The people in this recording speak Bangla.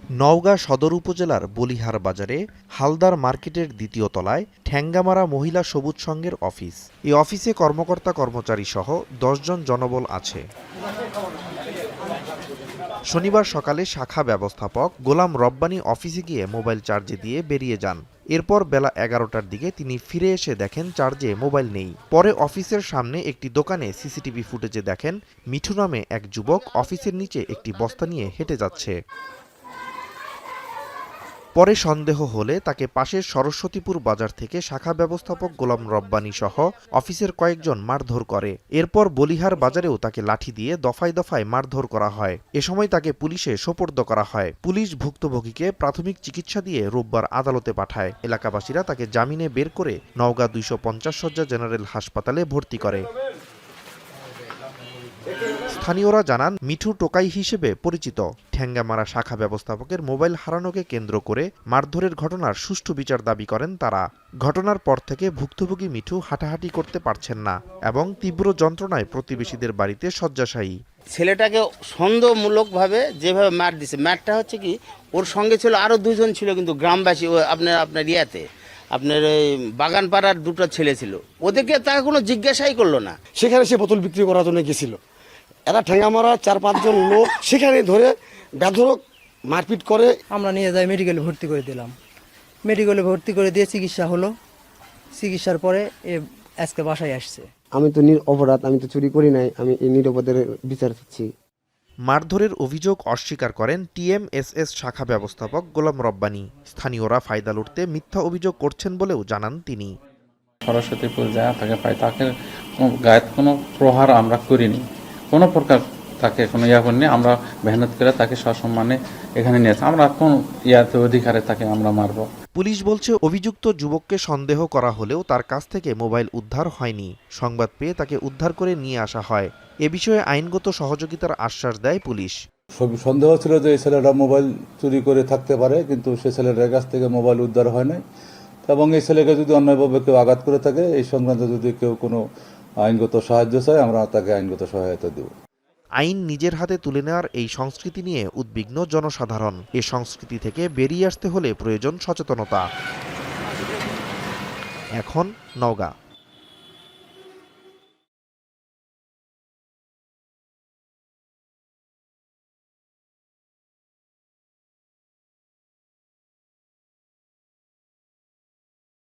নওগাঁ সদর উপজেলার বলিহার বাজারে হালদার মার্কেটের দ্বিতীয় তলায় ঠ্যাঙ্গামারা মহিলা সবুজ সংঘের অফিস। এই অফিসে কর্মকর্তা কর্মচারী সহ ১০ জন জনবল আছে। শনিবার সকালে শাখা ব্যবস্থাপক গোলাম রব্বানী অফিসে গিয়ে মোবাইল চার্জে দিয়ে বেরিয়ে যান। এরপর বেলা ১১টার দিকে তিনি ফিরে এসে দেখেন চার্জে মোবাইল নেই। পরে অফিসের সামনে একটি দোকানে সিসিটিভি ফুটেজে দেখেন মিঠু নামে এক যুবক অফিসের নিচে একটি বস্তা নিয়ে হেঁটে যাচ্ছে। পরে সন্দেহ হলে তাকে পাশের সরস্বতীপুর বাজার থেকে শাখা ব্যবস্থাপক গোলাম রব্বানী সহ অফিসের কয়েকজন মারধর করে। এরপর বলিহার বাজারেও তাকে লাঠি দিয়ে দফায় দফায় মারধর করা হয়। এ সময় তাকে পুলিশে সোপর্দ করা হয়। পুলিশ ভুক্তভোগীকে প্রাথমিক চিকিৎসা দিয়ে রোববার আদালতে পাঠায়। এলাকাবাসীরা তাকে জামিনে বের করে নওগাঁ ২৫০ শয্যা জেনারেল হাসপাতালে ভর্তি করে। স্থানীয়রা জানান মিঠু টোকাই হিসেবে পরিচিত। ঠ্যাঙ্গামারা শাখা ব্যবস্থাপকের মোবাইল হারানোকে কেন্দ্র করে মারধরের ঘটনার সুষ্ঠু বিচার দাবি করেন তারা। ঘটনার পর থেকে ভুক্তভোগী মিঠু হাঁটাহাঁটি করতে পারছেন না এবং তীব্র যন্ত্রণায় প্রতিবেশীদের বাড়িতে শয্যাশায়ী। ছেলেটাকে সন্দেহমূলকভাবে যেভাবে মার দিছে, মারটা হচ্ছে কি ওর সঙ্গে ছিল আরও দুজন ছিল, কিন্তু গ্রামবাসী আপনার ইয়াতে আপনার ওই বাগানপাড়ার দুটো ছেলে ছিল, ওদেরকে তাকে কোনো জিজ্ঞাসাই করলো না। সেখানে সে বোতল বিক্রি করার জন্য গেছিল। এরা ঠ্যাঙ্গামারা ৪-৫ জন লোক সেখানে ধরে বেধড়ক মারপিট করে। আমরা নিয়ে যাই মেডিকেলে ভর্তি করে দিলাম। মেডিকেলে ভর্তি করে দিয়ে চিকিৎসা হলো। চিকিৎসার পরে আজকে বাসায় আসছে। আমি তো অপরাধ, আমি তো চুরি করি নাই, আমি এই নিরপরাধের বিচার চাচ্ছি। মারধরের অভিযোগ অস্বীকার করেন টিএমএসএস শাখা ব্যবস্থাপক গোলাম রব্বানী। স্থানীয়রা ফায়দা লুটতে মিথ্যা অভিযোগ করছেন বলেও জানান তিনি। সরস্বতীপুর যায় তাকে পাই, তাকে গায়ে কোনো প্রহার আমরা করিনি, কোনো প্রকার তাকে কোনো ইয়া করিনি। আমরা মেহনত করে তাকে সসম্মানে এখানে নিয়েছি। আমরা কোন ইয়াতে অধিকারে তাকে আমরা মারব। পুলিশ বলছে অভিযুক্ত যুবককে সন্দেহ করা হলেও তার কাছ থেকে মোবাইল উদ্ধার হয়নি। সংবাদ পেয়ে তাকে উদ্ধার করে নিয়ে আসা হয়। এ বিষয়ে আইনগত সহযোগিতার আশ্বাস দেয় পুলিশ। সন্দেহ ছিল যে এই ছেলেটা মোবাইল চুরি করে থাকতে পারে, কিন্তু সে ছেলেটার কাছ থেকে মোবাইল উদ্ধার হয় নাই। এবং এই ছেলেকে যদি অন্যায়ভাবে কেউ আঘাত করে থাকে, এই সংক্রান্ত যদি কেউ কোনো আইনগত সাহায্য চায়, আমরা তাকে আইনগত সহায়তা দেব। আইন নিজের হাতে তুলে নেওয়ার এই সংস্কৃতি নিয়ে উদ্বিগ্ন জনসাধারণ। এ সংস্কৃতি থেকে বেরিয়ে আসতে হলে প্রয়োজন সচেতনতা। এখন নওগাঁ।